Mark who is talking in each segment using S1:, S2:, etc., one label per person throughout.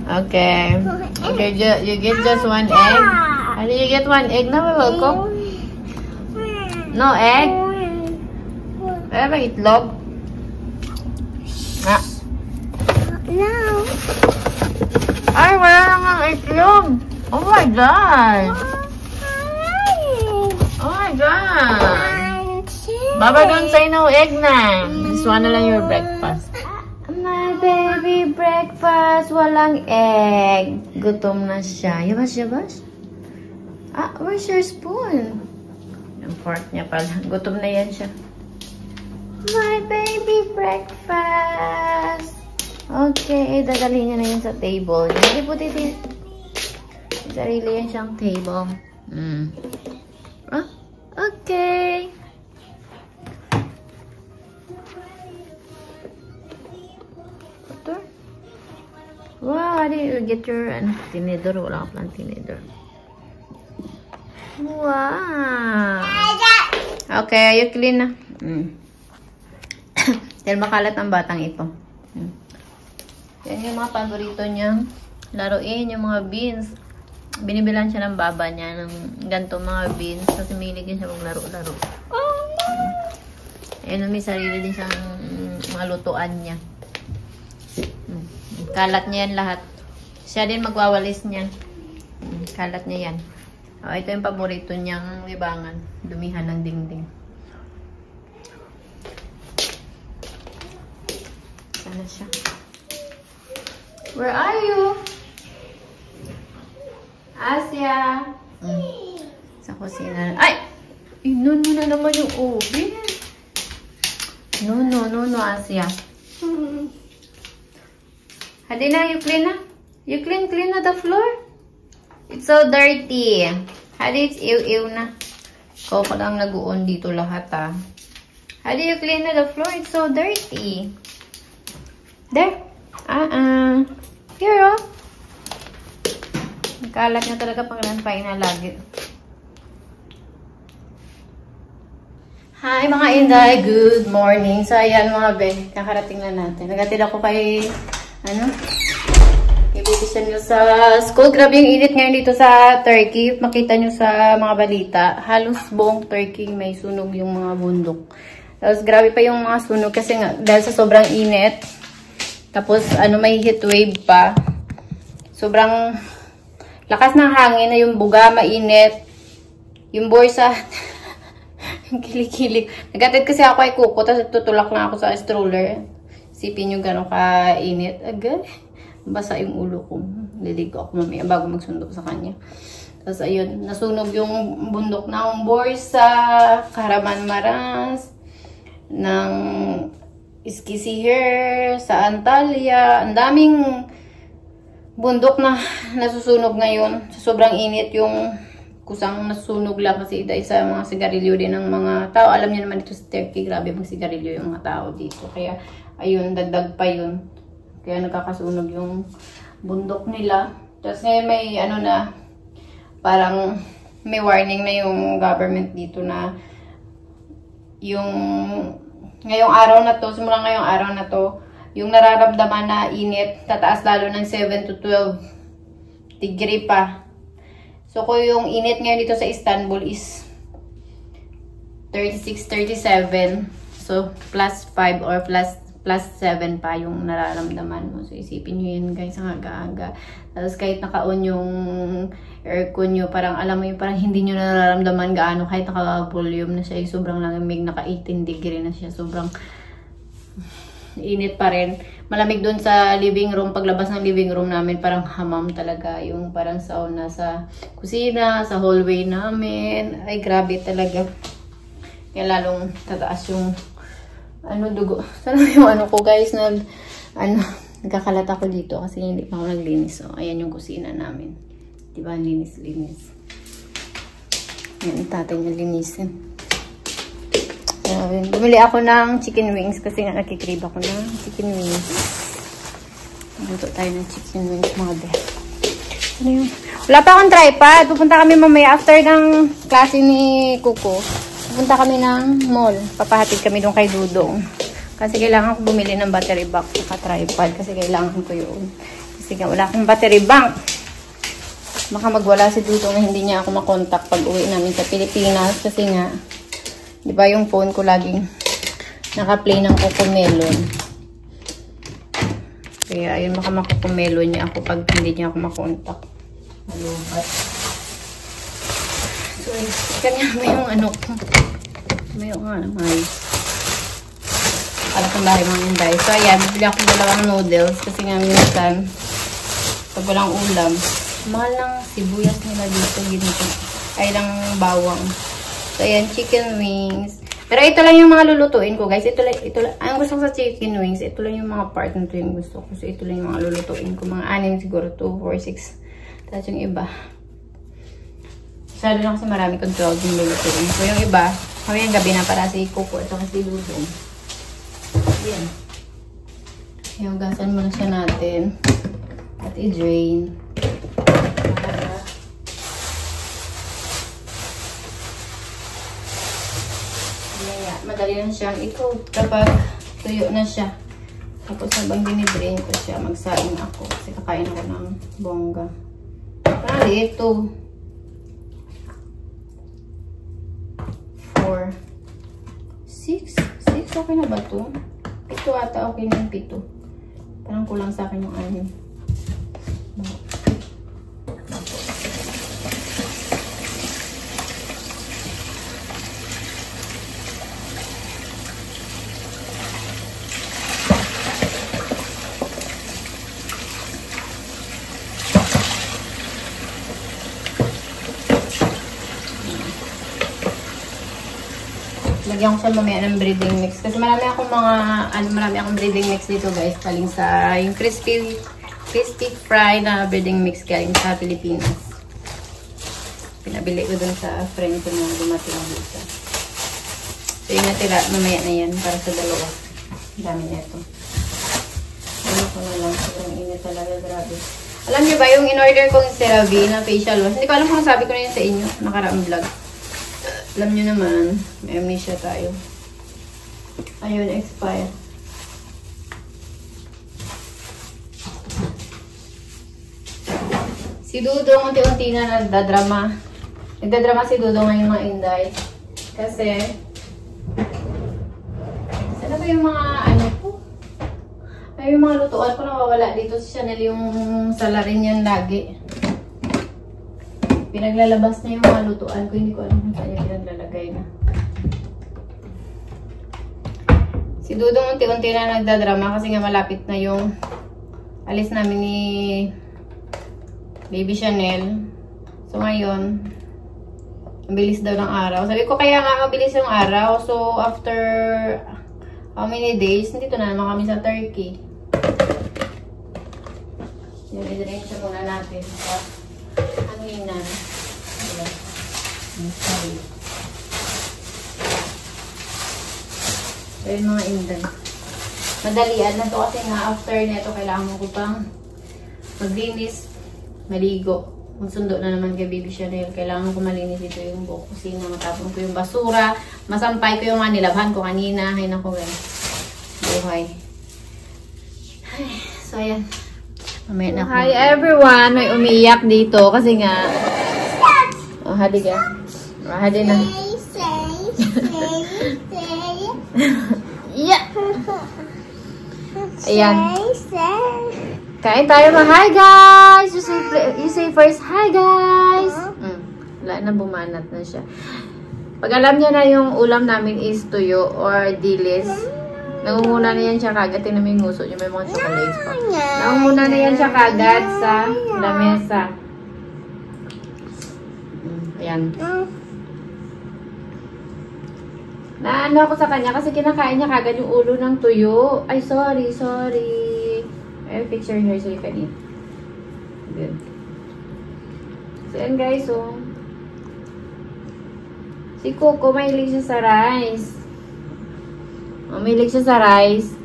S1: Okay. Okay, you get just one egg? How do you get one egg na, Wilco? No egg? Wala ba itlog? Ah.
S2: No.
S1: Ay, wala na nga itlog. Oh my God. Oh my God. Baba, don't say no egg na. This one na lang your breakfast. My baby breakfast. Walang egg. Gutom na siya. Yabas? Ah, where's your spoon? Yung fork niya pala. Gutom na yan siya. My baby breakfast. Okay, dadalhin niya na yun sa table. Hindi po dito. Sarili yan siyang table. Ah, okay. Wow, how do you get your tinidor? Wala ka palang tinidor. Wow. Okay, you clean na. Dahil makalat ang batang ito. Yan yung mga paborito niyang laruin, yung mga beans. Binibilan siya ng baba niya ng ganito mga beans. Kasi milig siya maglaro-laro. Ayun, may sarili din siyang mga lutuan niya. Kalat niya yan lahat. Siya din magwawalis niya. Kalat niya yan. Oh, ito yung paborito niyang libangan. Dumihan ng dingding. Sana siya. Where are you? Asia. Sa kusina. Ay! Inon mo na naman yung oven. No, Asia. Hadina, you clean na? You clean na the floor? It's so dirty. Hadi, it's ew na. Ikaw pa lang nag-uon dito lahat, ha. Hadi, you clean na the floor? It's so dirty. There. Here, oh. Nakalat na talaga pang ranpay na lagi. Hi, mga Inday. Good morning. So, ayan, mga be. Kakarating na natin. Nagatid ako kay Ibibisan nyo sa school. Grabe yung init ngayon dito sa Turkey. Makita nyo sa mga balita. Halos buong Turkey may sunog yung mga bundok. Tapos grabe pa yung mga sunog kasi nga, dahil sa sobrang init. Tapos may heat wave pa. Sobrang lakas ng hangin na yung buga, mainit. Yung borsa, yung kilik-kilik. Nagatid kasi ako ay kuko, tapos tutulak lang ako sa stroller. Sipin yung gano'ng kainit. Agad. Basa yung ulo ko. Liligo ako mamaya bago magsundo sa kanya. Tapos ayun, nasunog yung bundok ng Borsa, Kahramanmaraş, ng Eskişehir, sa Antalya. Ang daming bundok na nasusunog ngayon. Sobrang init yung kusang nasunog lang kasi dahil sa mga sigarilyo din ng mga tao. Alam niyo naman dito sa Turkey, grabe mag sigarilyo yung mga tao dito. Kaya ayun, dagdag pa yun. Kaya nagkakasunog yung bundok nila. Tapos ngayon may na, parang may warning na yung government dito na yung ngayong araw na to, simula ngayong araw na to, yung nararamdaman na init, tataas lalo ng 7 to 12 degree pa. So kung yung init ngayon dito sa Istanbul is 36, 37, so plus 5 or plus 7 pa yung nararamdaman mo. So, isipin nyo yun guys, ang aga-aga. Tapos, kahit naka-on yung aircon nyo, parang alam mo yun, parang hindi nyo nararamdaman gaano. Kahit naka-volume na siya, sobrang lamig, naka-18 degree na siya. Sobrang init pa rin. Malamig dun sa living room. Paglabas ng living room namin, parang hamam talaga. Yung parang sauna sa kusina, sa hallway namin. Ay, grabe talaga. Kaya lalong tataas yung dugo. Sana yung ko guys, nagkakalat ako dito kasi hindi pa ako naglinis. So, ayan yung kusina namin. Diba, linis. Ayan, tatay niya linisin. Bumili ako ng chicken wings kasi nga nakikrib ako ng chicken wings. Luto tayo ng chicken wings, mga be. Ano yun? Wala pa akong tripod. Pupunta kami mamaya after ng klase ni Kuko. Punta kami ng mall. Papahatid kami doon kay Dudong. Kasi kailangan ko bumili ng battery box at tripod. Kasi kailangan ko yun. Kasi nga, wala akong battery bank. Baka magwala si Dudong na hindi niya ako makontak pag uwi namin sa Pilipinas. Kasi nga, di ba yung phone ko laging naka-play ng Cocomelon. Kaya, ayun, baka makukumelon niya ako pag hindi niya ako makontak. Malubat. So, kanya may yung ano ko. May yung may. Para kung bahay mga inday. So, ayan, bibili ako dalawang noodles. Kasi nga minsan, pag walang ulam, mahal ng sibuyas nila dito. Ginito. Ay, lang bawang. So, ayan, chicken wings. Pero ito lang yung mga lulutuin ko, guys. Ito lang, ang gusto ko sa chicken wings, ito lang yung mga part na ito yung gusto ko. So, ito lang yung mga lulutuin ko. Mga 6 siguro, 2, 4, 6. Tapos yung iba. Masyado lang kasi marami kong 12 yung lulutuin. So, yung iba, kami yung gabi na para si Coco at si Dudong. Yan. Hiugasan muna siya natin. At i-drain. Madali na siyang i-coat kapag tuyo na siya. Tapos habang dinidrain ko siya, magsaing ako. Kasi kakain ako ng bongga. Parali ito. 4. 6. 6 okay na ba ito? 7 ata okay na yung 7. Parang kulang sa akin yung 6. Lagyan ko siya mamaya ng breading mix. Kasi marami akong breading mix dito, guys. Galing sa yung crispy fry na breading mix galing sa Pilipinas. Pinabili ko dun sa friend ko na dumating dito. So, yung natira, mamaya na yan para sa dalawa. Dami na ito. Ano ko na lang. Sobrang init talaga. Grabe. Alam niyo ba, yung in-order kong CeraVe na facial wash, hindi ko alam kung sabi ko na yun sa inyo. Nakaraang vlog. Alam nyo naman, may amnesia tayo. Ayun, expire. Si Dudong, unti-unti na nagdadrama. Nagdadrama si Dudong ngayon mga inday. Kasi, sana ba yung mga ano po? Ay, yung mga lutuan ko nawawala dito sa channel yung salarin yan lagi. Pinaglalabas na yung mga lutuan ko. Hindi ko alam kung saan yung pinaglalagay na. Si Dudong unti-unti na nagdadrama kasi nga malapit na yung alis namin ni Baby Chanel. So ngayon, ang bilis daw ng araw. Sabi ko kaya nga mabilis yung araw. So after how many days, nandito na naman kami sa Turkey. Yung i-drain siya muna natin sa hanginan. Sorry. So yun mga inday. Madalian na to kasi nga after neto kailangan ko pang maglinis, maligo. Magsundo na naman kay Baby Chanel. Kailangan ko malinis ito yung buong kusina. Matapon ko yung basura. Masampay ko yung mga nilabhan ko kanina. Ay naku guys. Buhay. Ay, so ayan. Hi everyone! May umiiyak dito kasi nga oh, hadi ka. Hadi na. Yeah. Ayan. Kain tayo mga hi guys! You say first hi guys! Wala na, bumanat na siya. Pag alam niya na yung ulam namin is tuyo or dilis, nangunguna na yan siya kagad. Tingnan mo yung nguso niya, may mga chocolates pa. Nangunguna na yan siya kagad sa lamesa. Ayan. Naano ako sa kanya kasi kinakain niya kagad yung ulo ng tuyo. Ay, sorry. I have picture here so you can eat. Good. So, yan guys, oh. Si Coco, mahilig siya sa rice. Oh, mahilig siya sa rice.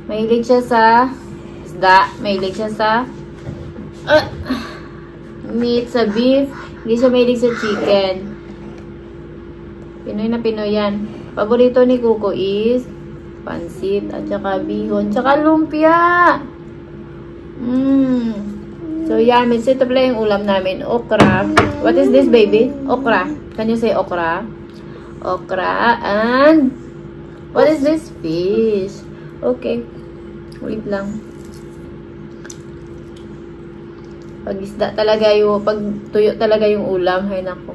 S1: Mahilig siya sa isda. Mahilig siya sa meat, sa beef. Hindi siya mahilig sa chicken. Pinoy na Pinoy yan. Paborito ni Coco is pansit at saka bihon. Tsaka lumpia. So, yan. Ito pala yung ulam namin. Okra. What is this, baby? Okra. Can you say okra? Okra. And, what is this? Fish. Okay. Wait lang. Pag isda talaga yung, pag tuyo talaga yung ulam, hay nako.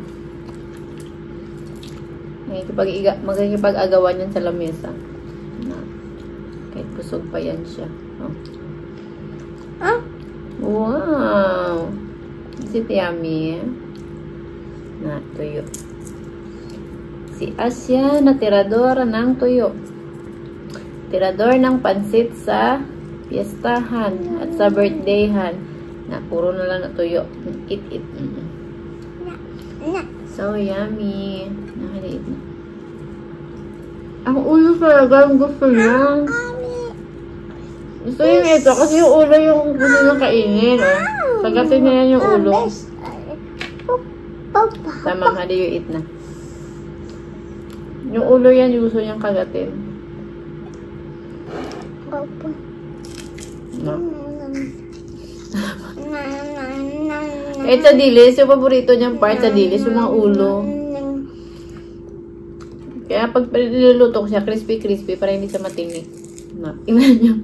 S1: Magkikipag-agawan yan sa lamesa. Kahit kusog pa yan siya. Oh. Wow! Is it yummy? Na, tuyo. Si Asya na tirador ng tuyo. Tirador ng pansit sa piyestahan at sa birthdayhan. Na, puro na lang na tuyo. Eat. So yummy. Nakaliit na. Ang ulo talaga ang gusto niya. Gusto niya ito kasi yung ulo yung gusto niya kainin. Sagatin niya yan yung ulo. Tama, hali yung eat na. Yung ulo yan yung gusto niyang kagatin. No. Ito dilis, yung paborito niyang part sa dilis, yung mga ulo. Kaya pag niluluto ko siya, crispy para hindi siya matinik. No. Tingnan niyo.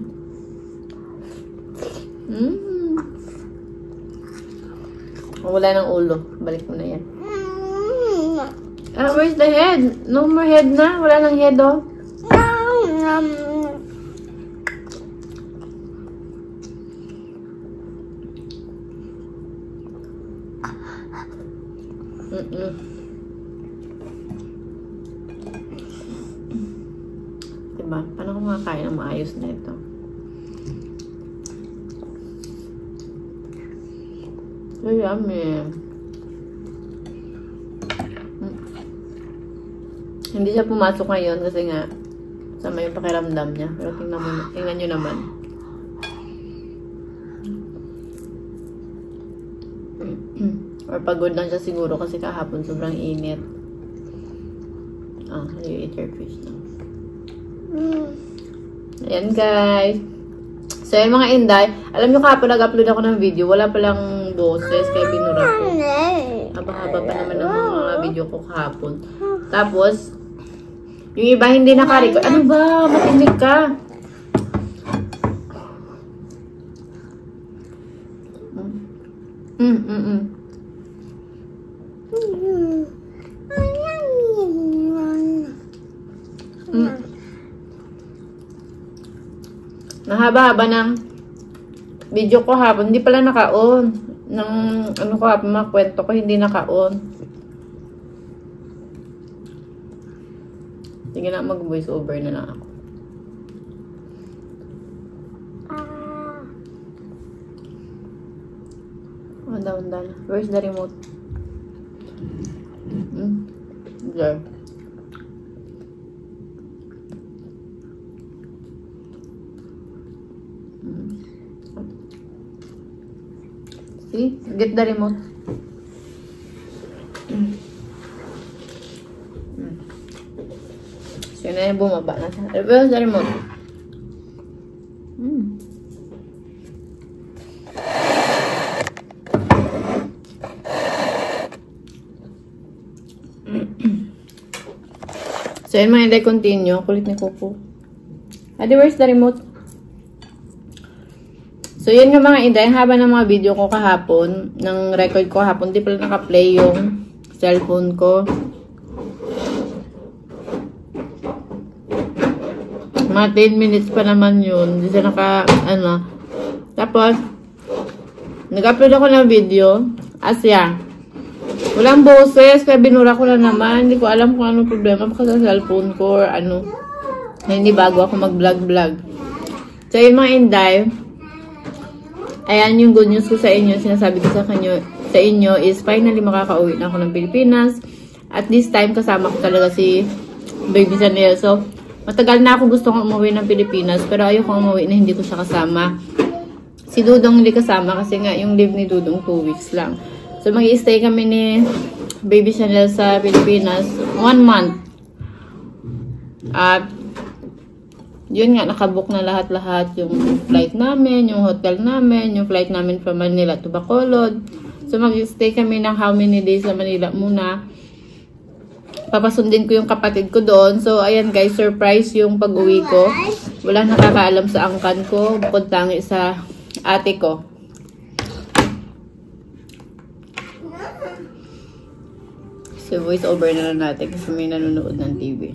S1: Wala ng ulo. Balik mo na yan. Where's the head? No more head na. Wala ng head, oh. Diba? Paano ko makakain ng maayos na ito? So yummy. Hindi siya pumasok ngayon kasi nga sama yung pakiramdam niya. Pero tingnan nyo naman. Or pagod lang siya siguro kasi kahapon sobrang init. You eat your fish now. Ayan guys. So yung mga inday, alam nyo kahapon nag-upload ako ng video. Wala palang boses kaya binura ko. Haba-haba pa naman ang mga video ko kahapon. Tapos, yung iba hindi naka-record. Ano ba? Matinig ka. Nahaba-haba ng video ko hapon. Hindi pala naka-on. Ng ano ko hapon, mga kwento ko hindi naka-on. Sige na, mag-voice over na lang ako. Down. Where's the remote? There. See? Get the remote. So, yun na yung bumaba na siya. Where's the remote? So, yun mga hindi continue. Kulit ni Coco. Adi, where's the remote? So, yun yung mga inday. Haba ng mga video ko kahapon. Ng record ko kahapon. Di pala naka-play yung cellphone ko. Mga 10 minutes pa naman yun. Hindi siya Tapos, nag-upload ako ng video. Asya. Walang boses. Kaya binura ko na naman. Hindi ko alam kung anong problema. Baka sa cellphone ko or ano. Hindi bago ako mag-vlog. So, yung mga inday. Ayan yung good news ko sa inyo. Sinasabi ko sa inyo is finally makaka-uwi na ako ng Pilipinas. At this time, kasama ko talaga si Baby Chanel. So, matagal na ako gusto kong umuwi ng Pilipinas. Pero ayoko umuwi na hindi ko siya kasama. Si Dudong hindi kasama kasi nga yung leave ni Dudong 2 weeks lang. So, mag-i-stay kami ni Baby Chanel sa Pilipinas 1 month. At Yun nga, nakabook na lahat-lahat. Yung flight namin, yung hotel namin, yung flight namin from Manila to Bacolod. So, mag-stay kami ng how many days sa Manila muna. Papasundin ko yung kapatid ko doon. So, ayan guys, surprise yung pag-uwi ko. Wala nakakaalam sa angkan ko. Bukod tangi sa ate ko. So, voice over na lang natin kasi may nanonood ng TV.